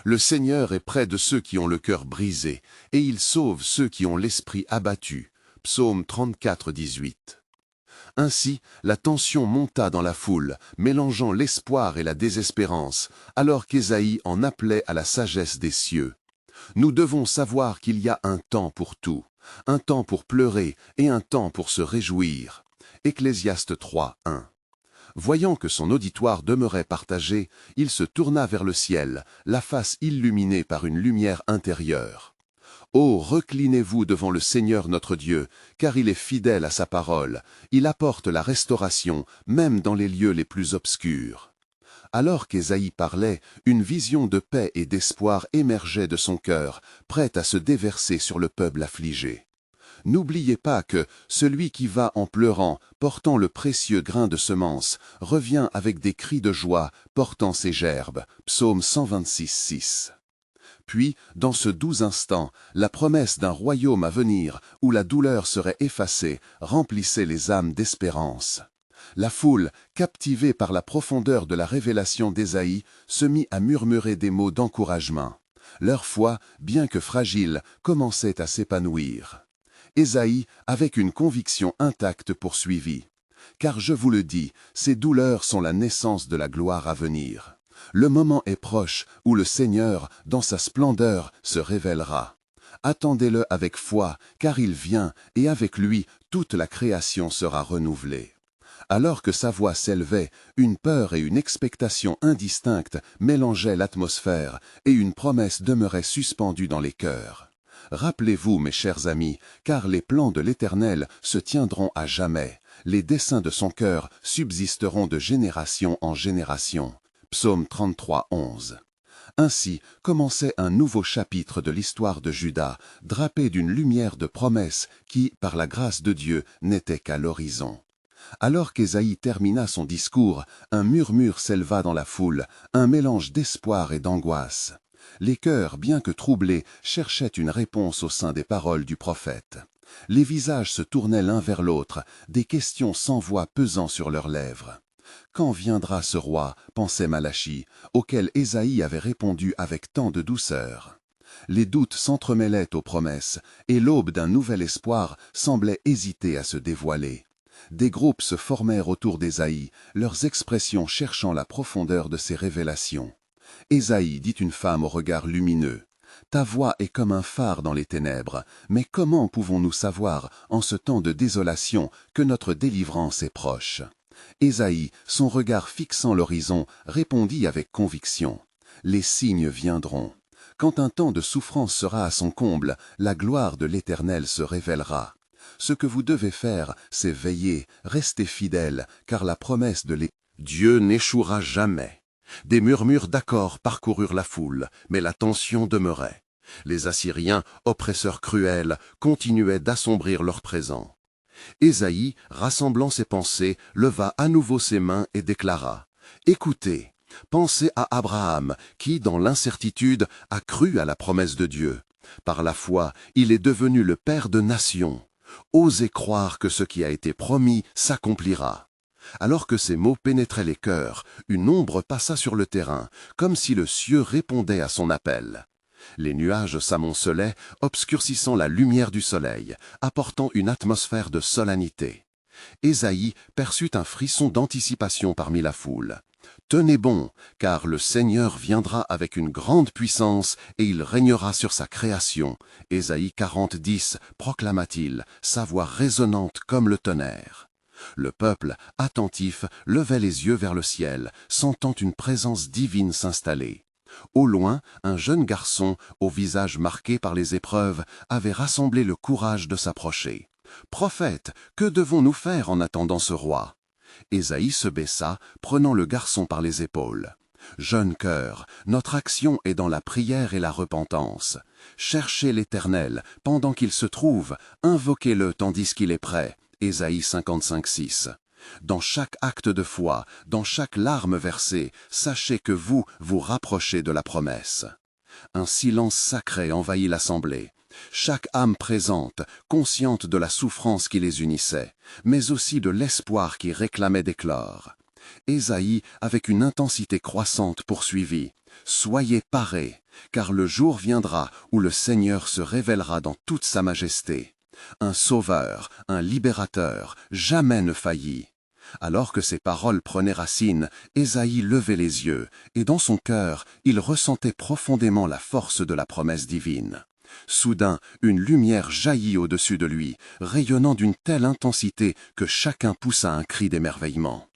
Le Seigneur est près de ceux qui ont le cœur brisé, et il sauve ceux qui ont l'esprit abattu. Psaume 34, 18. Ainsi, la tension monta dans la foule, mélangeant l'espoir et la désespérance, alors qu'Ésaïe en appelait à la sagesse des cieux. Nous devons savoir qu'il y a un temps pour tout, un temps pour pleurer et un temps pour se réjouir. Ecclésiaste 3, 1. Voyant que son auditoire demeurait partagé, il se tourna vers le ciel, la face illuminée par une lumière intérieure. Ô, reclinez-vous devant le Seigneur notre Dieu, car il est fidèle à sa parole, il apporte la restauration, même dans les lieux les plus obscurs. Alors qu'Ésaïe parlait, une vision de paix et d'espoir émergeait de son cœur, prête à se déverser sur le peuple affligé. N'oubliez pas que celui qui va en pleurant, portant le précieux grain de semence, revient avec des cris de joie, portant ses gerbes. Psaume 126, 6. Puis, dans ce doux instant, la promesse d'un royaume à venir, où la douleur serait effacée, remplissait les âmes d'espérance. La foule, captivée par la profondeur de la révélation d'Ésaïe, se mit à murmurer des mots d'encouragement. Leur foi, bien que fragile, commençait à s'épanouir. Ésaïe, avec une conviction intacte, poursuivit. « Car je vous le dis, ces douleurs sont la naissance de la gloire à venir. Le moment est proche où le Seigneur, dans sa splendeur, se révélera. Attendez-le avec foi, car il vient, et avec lui, toute la création sera renouvelée. » Alors que sa voix s'élevait, une peur et une expectation indistinctes mélangeaient l'atmosphère, et une promesse demeurait suspendue dans les cœurs. Rappelez-vous, mes chers amis, car les plans de l'Éternel se tiendront à jamais, les desseins de son cœur subsisteront de génération en génération. Psaume 33, 11. Ainsi commençait un nouveau chapitre de l'histoire de Juda, drapé d'une lumière de promesses qui, par la grâce de Dieu, n'était qu'à l'horizon. Alors qu'Ésaïe termina son discours, un murmure s'éleva dans la foule, un mélange d'espoir et d'angoisse. Les cœurs, bien que troublés, cherchaient une réponse au sein des paroles du prophète. Les visages se tournaient l'un vers l'autre, des questions sans voix pesant sur leurs lèvres. Quand viendra ce roi, pensait Malachie, auquel Ésaïe avait répondu avec tant de douceur. Les doutes s'entremêlaient aux promesses, et l'aube d'un nouvel espoir semblait hésiter à se dévoiler. Des groupes se formèrent autour d'Ésaïe, leurs expressions cherchant la profondeur de ses révélations. Ésaïe dit une femme au regard lumineux. « Ta voix est comme un phare dans les ténèbres, mais comment pouvons-nous savoir, en ce temps de désolation, que notre délivrance est proche ?» Ésaïe, son regard fixant l'horizon, répondit avec conviction. « Les signes viendront. Quand un temps de souffrance sera à son comble, la gloire de l'Éternel se révélera. Ce que vous devez faire, c'est veiller, rester fidèle, car la promesse de l'Éternel... » Dieu n'échouera jamais. Des murmures d'accord parcoururent la foule, mais la tension demeurait. Les Assyriens, oppresseurs cruels, continuaient d'assombrir leur présent. Ésaïe, rassemblant ses pensées, leva à nouveau ses mains et déclara « Écoutez, pensez à Abraham, qui, dans l'incertitude, a cru à la promesse de Dieu. Par la foi, il est devenu le père de nations. Osez croire que ce qui a été promis s'accomplira. » Alors que ces mots pénétraient les cœurs, une ombre passa sur le terrain, comme si le cieux répondait à son appel. Les nuages s'amoncelaient, obscurcissant la lumière du soleil, apportant une atmosphère de solennité. Ésaïe perçut un frisson d'anticipation parmi la foule. « Tenez bon, car le Seigneur viendra avec une grande puissance et il régnera sur sa création. » Ésaïe 40, 10, proclama-t-il, sa voix résonnante comme le tonnerre. Le peuple, attentif, levait les yeux vers le ciel, sentant une présence divine s'installer. Au loin, un jeune garçon, au visage marqué par les épreuves, avait rassemblé le courage de s'approcher. « Prophète, que devons-nous faire en attendant ce roi ?» Ésaïe se baissa, prenant le garçon par les épaules. Jeune cœur, notre action est dans la prière et la repentance. Cherchez l'Éternel pendant qu'il se trouve, invoquez-le tandis qu'il est prêt. Ésaïe 55:6. Dans chaque acte de foi, dans chaque larme versée, sachez que vous vous rapprochez de la promesse. Un silence sacré envahit l'assemblée. Chaque âme présente, consciente de la souffrance qui les unissait, mais aussi de l'espoir qui réclamait d'éclore. Ésaïe, avec une intensité croissante, poursuivit « Soyez parés, car le jour viendra où le Seigneur se révélera dans toute sa majesté. Un sauveur, un libérateur, jamais ne faillit. » Alors que ces paroles prenaient racine, Ésaïe levait les yeux, et dans son cœur, il ressentait profondément la force de la promesse divine. Soudain, une lumière jaillit au-dessus de lui, rayonnant d'une telle intensité que chacun poussa un cri d'émerveillement.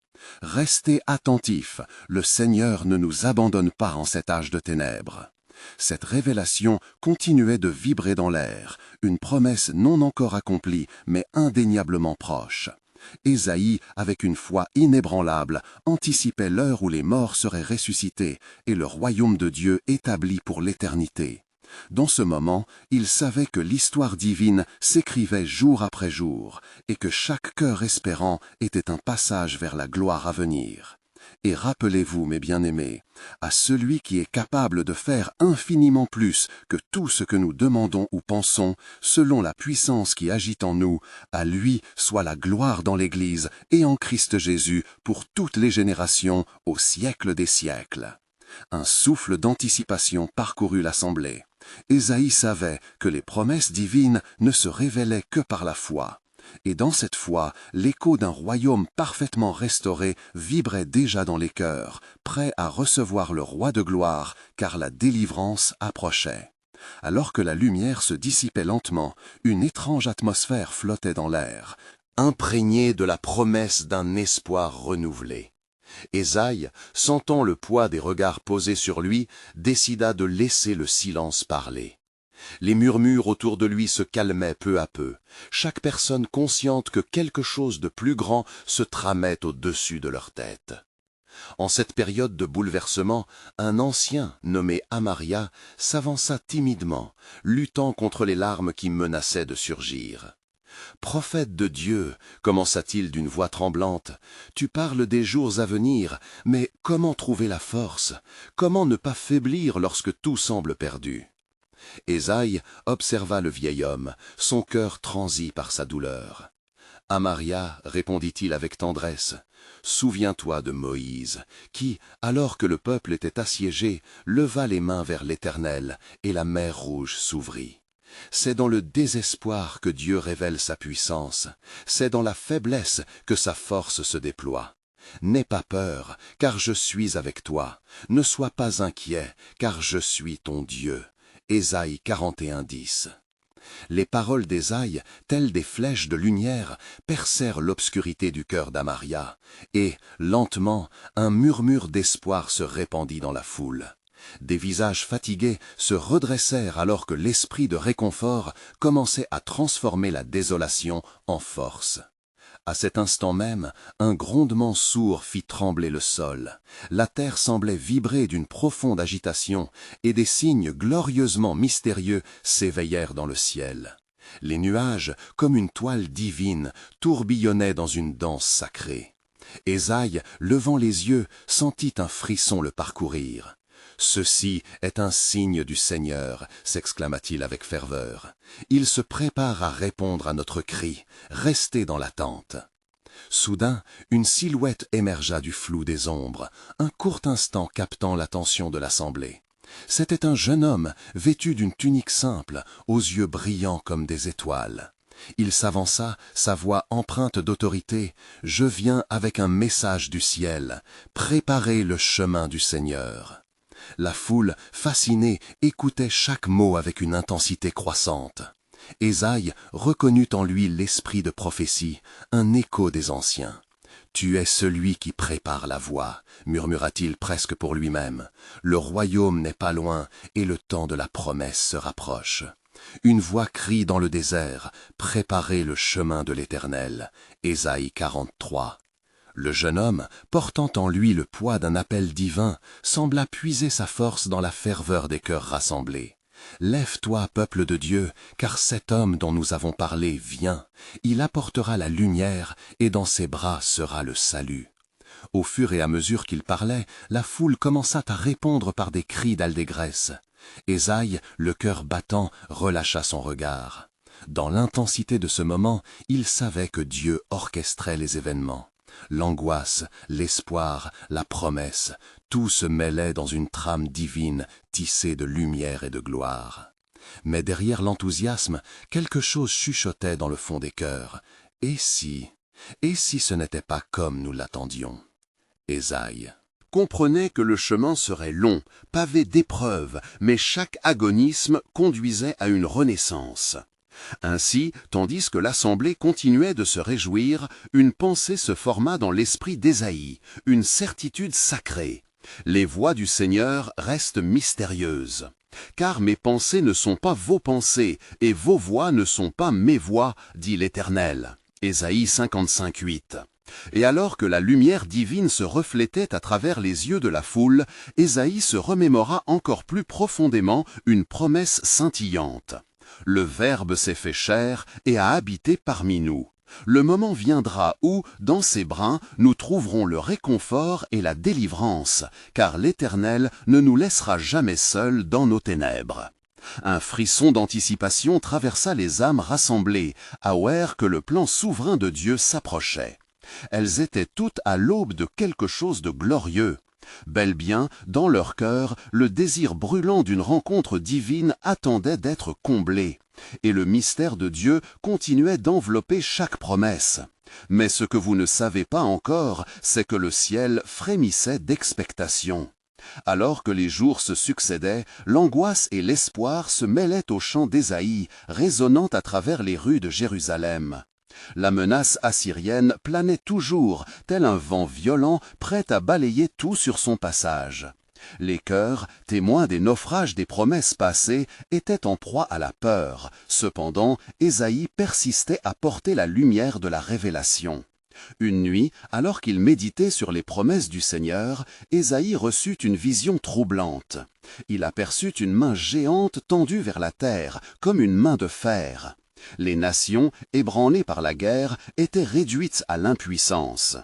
Restez attentifs, le Seigneur ne nous abandonne pas en cet âge de ténèbres. Cette révélation continuait de vibrer dans l'air, une promesse non encore accomplie, mais indéniablement proche. Ésaïe, avec une foi inébranlable, anticipait l'heure où les morts seraient ressuscités et le royaume de Dieu établi pour l'éternité. Dans ce moment, il savait que l'histoire divine s'écrivait jour après jour et que chaque cœur espérant était un passage vers la gloire à venir. Et rappelez-vous, mes bien-aimés, à celui qui est capable de faire infiniment plus que tout ce que nous demandons ou pensons, selon la puissance qui agit en nous, à lui soit la gloire dans l'Église et en Christ Jésus pour toutes les générations, au siècle des siècles. Un souffle d'anticipation parcourut l'assemblée. Ésaïe savait que les promesses divines ne se révélaient que par la foi. Et dans cette foi, l'écho d'un royaume parfaitement restauré vibrait déjà dans les cœurs, prêts à recevoir le roi de gloire, car la délivrance approchait. Alors que la lumière se dissipait lentement, une étrange atmosphère flottait dans l'air, imprégnée de la promesse d'un espoir renouvelé. Ésaïe, sentant le poids des regards posés sur lui, décida de laisser le silence parler. Les murmures autour de lui se calmaient peu à peu, chaque personne consciente que quelque chose de plus grand se tramait au-dessus de leur tête. En cette période de bouleversement, un ancien nommé Amaria s'avança timidement, luttant contre les larmes qui menaçaient de surgir. « Prophète de Dieu, commença-t-il d'une voix tremblante, tu parles des jours à venir, mais comment trouver la force? Comment ne pas faiblir lorsque tout semble perdu ?» Ésaïe observa le vieil homme, son cœur transi par sa douleur. « Amaria, répondit-il avec tendresse, souviens-toi de Moïse, qui, alors que le peuple était assiégé, leva les mains vers l'Éternel, et la mer Rouge s'ouvrit. C'est dans le désespoir que Dieu révèle sa puissance, c'est dans la faiblesse que sa force se déploie. N'aie pas peur, car je suis avec toi, ne sois pas inquiet, car je suis ton Dieu. » Ésaïe 41:10. Les paroles d'Ésaïe, telles des flèches de lumière, percèrent l'obscurité du cœur d'Amaria, et, lentement, un murmure d'espoir se répandit dans la foule. Des visages fatigués se redressèrent alors que l'esprit de réconfort commençait à transformer la désolation en force. À cet instant même, un grondement sourd fit trembler le sol. La terre semblait vibrer d'une profonde agitation, et des signes glorieusement mystérieux s'éveillèrent dans le ciel. Les nuages, comme une toile divine, tourbillonnaient dans une danse sacrée. Ésaïe, levant les yeux, sentit un frisson le parcourir. « Ceci est un signe du Seigneur, s'exclama-t-il avec ferveur. Il se prépare à répondre à notre cri. Restez dans l'attente. » Soudain, une silhouette émergea du flou des ombres, un court instant captant l'attention de l'assemblée. C'était un jeune homme, vêtu d'une tunique simple, aux yeux brillants comme des étoiles. Il s'avança, sa voix empreinte d'autorité. « Je viens avec un message du ciel. Préparez le chemin du Seigneur. » La foule, fascinée, écoutait chaque mot avec une intensité croissante. Ésaïe reconnut en lui l'esprit de prophétie, un écho des anciens. « Tu es celui qui prépare la voie, » murmura-t-il presque pour lui-même. « Le royaume n'est pas loin et le temps de la promesse se rapproche. » Une voix crie dans le désert, « Préparez le chemin de l'Éternel. » Ésaïe 43. Le jeune homme, portant en lui le poids d'un appel divin, sembla puiser sa force dans la ferveur des cœurs rassemblés. « Lève-toi, peuple de Dieu, car cet homme dont nous avons parlé vient. Il apportera la lumière, et dans ses bras sera le salut. » Au fur et à mesure qu'il parlait, la foule commença à répondre par des cris d'allégresse. Ésaïe, le cœur battant, relâcha son regard. Dans l'intensité de ce moment, il savait que Dieu orchestrait les événements. L'angoisse, l'espoir, la promesse, tout se mêlait dans une trame divine tissée de lumière et de gloire. Mais derrière l'enthousiasme, quelque chose chuchotait dans le fond des cœurs. Et si ce n'était pas comme nous l'attendions? Ésaïe. Comprenait que le chemin serait long, pavé d'épreuves, mais chaque agonisme conduisait à une renaissance. Ainsi, tandis que l'assemblée continuait de se réjouir, une pensée se forma dans l'esprit d'Ésaïe, une certitude sacrée. Les voies du Seigneur restent mystérieuses. Car mes pensées ne sont pas vos pensées, et vos voies ne sont pas mes voies, dit l'Éternel. Ésaïe 55:8. Et alors que la lumière divine se reflétait à travers les yeux de la foule, Ésaïe se remémora encore plus profondément une promesse scintillante. Le Verbe s'est fait chair et a habité parmi nous. Le moment viendra où, dans ses brins, nous trouverons le réconfort et la délivrance, car l'Éternel ne nous laissera jamais seuls dans nos ténèbres. Un frisson d'anticipation traversa les âmes rassemblées, aware que le plan souverain de Dieu s'approchait. Elles étaient toutes à l'aube de quelque chose de glorieux. Bel bien, dans leur cœur, le désir brûlant d'une rencontre divine attendait d'être comblé, et le mystère de Dieu continuait d'envelopper chaque promesse. Mais ce que vous ne savez pas encore, c'est que le ciel frémissait d'expectation. Alors que les jours se succédaient, l'angoisse et l'espoir se mêlaient au chant d'Ésaïe, résonnant à travers les rues de Jérusalem. La menace assyrienne planait toujours, tel un vent violent prêt à balayer tout sur son passage. Les cœurs, témoins des naufrages des promesses passées, étaient en proie à la peur. Cependant, Ésaïe persistait à porter la lumière de la révélation. Une nuit, alors qu'il méditait sur les promesses du Seigneur, Ésaïe reçut une vision troublante. Il aperçut une main géante tendue vers la terre, comme une main de fer. Les nations, ébranlées par la guerre, étaient réduites à l'impuissance.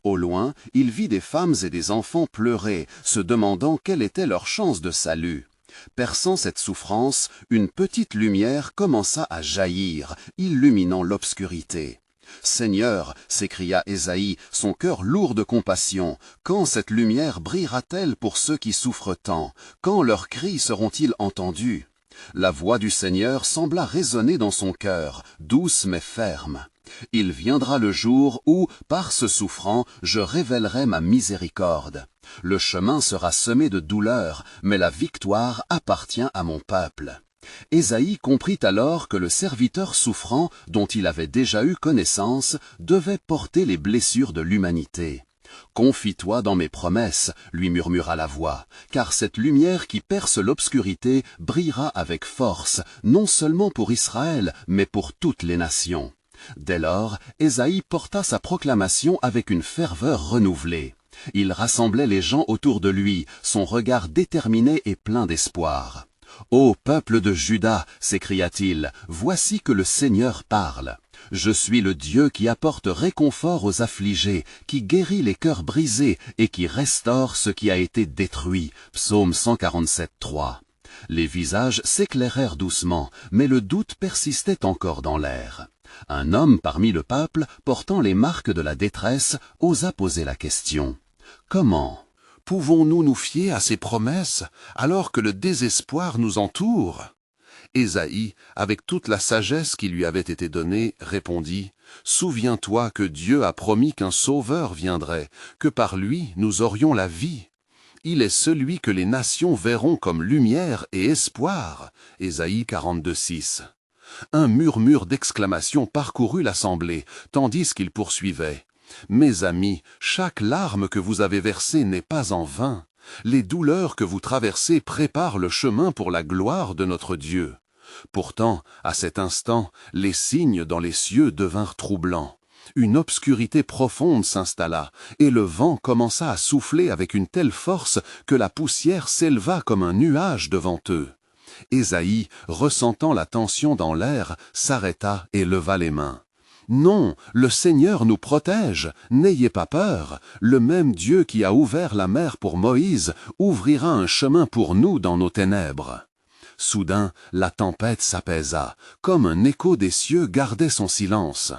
Au loin, il vit des femmes et des enfants pleurer, se demandant quelle était leur chance de salut. Perçant cette souffrance, une petite lumière commença à jaillir, illuminant l'obscurité. « Seigneur, s'écria Ésaïe, son cœur lourd de compassion, quand cette lumière brillera-t-elle pour ceux qui souffrent tant? Quand leurs cris seront-ils entendus ?» La voix du Seigneur sembla résonner dans son cœur, douce mais ferme. « Il viendra le jour où, par ce souffrant, je révélerai ma miséricorde. Le chemin sera semé de douleurs, mais la victoire appartient à mon peuple. » Ésaïe comprit alors que le serviteur souffrant, dont il avait déjà eu connaissance, devait porter les blessures de l'humanité. « Confie-toi dans mes promesses, lui murmura la voix, car cette lumière qui perce l'obscurité brillera avec force, non seulement pour Israël, mais pour toutes les nations. » Dès lors, Ésaïe porta sa proclamation avec une ferveur renouvelée. Il rassemblait les gens autour de lui, son regard déterminé et plein d'espoir. « Ô peuple de Juda, s'écria-t-il, voici que le Seigneur parle. Je suis le Dieu qui apporte réconfort aux affligés, qui guérit les cœurs brisés et qui restaure ce qui a été détruit. » Psaume 147:3. Les visages s'éclairèrent doucement, mais le doute persistait encore dans l'air. Un homme parmi le peuple, portant les marques de la détresse, osa poser la question. « Comment pouvons-nous nous fier à ces promesses alors que le désespoir nous entoure ?» Ésaïe, avec toute la sagesse qui lui avait été donnée, répondit « Souviens-toi que Dieu a promis qu'un Sauveur viendrait, que par lui nous aurions la vie. Il est celui que les nations verront comme lumière et espoir. » Ésaïe 42:6. Un murmure d'exclamation parcourut l'assemblée, tandis qu'il poursuivait. « Mes amis, chaque larme que vous avez versée n'est pas en vain. Les douleurs que vous traversez préparent le chemin pour la gloire de notre Dieu. » Pourtant, à cet instant, les signes dans les cieux devinrent troublants. Une obscurité profonde s'installa, et le vent commença à souffler avec une telle force que la poussière s'éleva comme un nuage devant eux. Ésaïe, ressentant la tension dans l'air, s'arrêta et leva les mains. « Non, le Seigneur nous protège, n'ayez pas peur, le même Dieu qui a ouvert la mer pour Moïse ouvrira un chemin pour nous dans nos ténèbres. » Soudain, la tempête s'apaisa, comme un écho des cieux gardait son silence.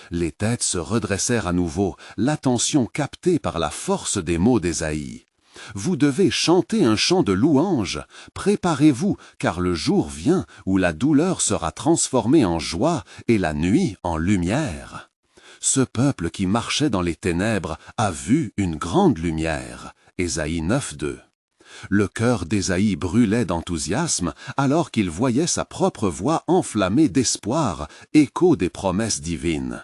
Les têtes se redressèrent à nouveau, l'attention captée par la force des mots d'Ésaïe. Vous devez chanter un chant de louange. Préparez-vous, car le jour vient où la douleur sera transformée en joie et la nuit en lumière. Ce peuple qui marchait dans les ténèbres a vu une grande lumière. Ésaïe 9:2. Le cœur d'Ésaïe brûlait d'enthousiasme alors qu'il voyait sa propre voix enflammée d'espoir, écho des promesses divines.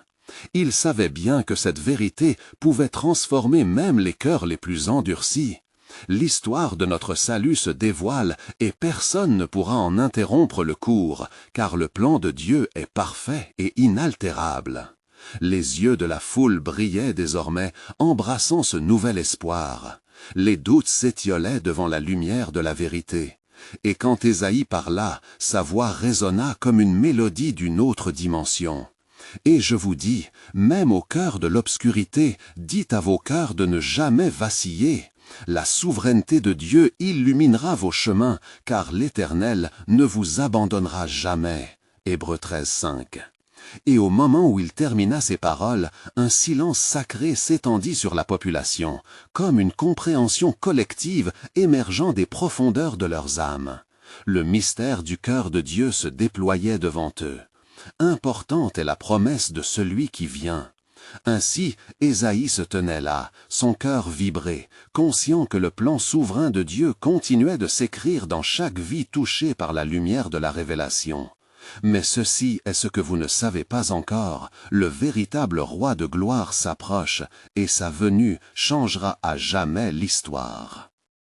Il savait bien que cette vérité pouvait transformer même les cœurs les plus endurcis. L'histoire de notre salut se dévoile et personne ne pourra en interrompre le cours, car le plan de Dieu est parfait et inaltérable. Les yeux de la foule brillaient désormais, embrassant ce nouvel espoir. Les doutes s'étiolaient devant la lumière de la vérité. Et quand Ésaïe parla, sa voix résonna comme une mélodie d'une autre dimension. Et je vous dis, même au cœur de l'obscurité, dites à vos cœurs de ne jamais vaciller. La souveraineté de Dieu illuminera vos chemins, car l'Éternel ne vous abandonnera jamais. Hébreux 13:5. Et au moment où il termina ces paroles, un silence sacré s'étendit sur la population, comme une compréhension collective émergeant des profondeurs de leurs âmes. Le mystère du cœur de Dieu se déployait devant eux. Importante est la promesse de celui qui vient. Ainsi, Ésaïe se tenait là, son cœur vibré, conscient que le plan souverain de Dieu continuait de s'écrire dans chaque vie touchée par la lumière de la révélation. Mais ceci est ce que vous ne savez pas encore, le véritable roi de gloire s'approche, et sa venue changera à jamais l'histoire.